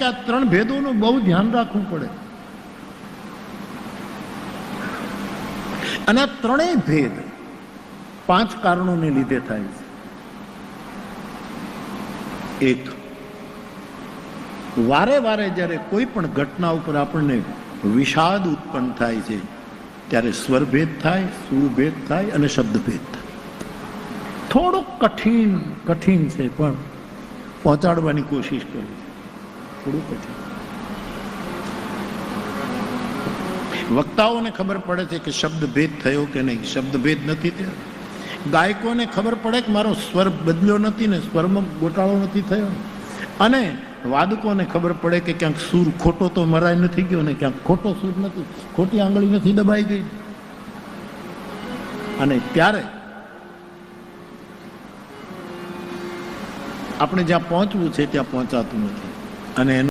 આ ત્રણ ભેદોનું બહુ ધ્યાન રાખવું પડે. અને આ ત્રણેય ભેદ 5 કારણોને લીધે થાય છે. એક, વારે વારે જ્યારે કોઈ પણ ઘટના ઉપર આપણને વિષાદ ઉત્પન્ન થાય છે ત્યારે સ્વરભેદ થાય, સુરભેદ થાય અને શબ્દભેદ થાય. થોડુંક કઠિન છે પણ પહોંચાડવાની કોશિશ કરું છું. થોડું કઠિન. વક્તાઓને ખબર પડે છે કે શબ્દભેદ થયો કે નહીં, શબ્દભેદ નથી થયો. ગાયકોને ખબર પડે કે મારો સ્વર બદલ્યો નથી ને, સ્વરમાં ગોટાળો નથી થયો. અને વાદકોને ખબર પડે કે ક્યાંક સૂર ખોટો તો મરાય નથી ગયો ને ક્યાંક ખોટો સૂર નથી, ખોટી આંગળી નથી દબાઈ ગઈ. અને ત્યારે આપણે જ્યાં પહોંચવું છે ત્યાં પહોંચાતું નથી. અને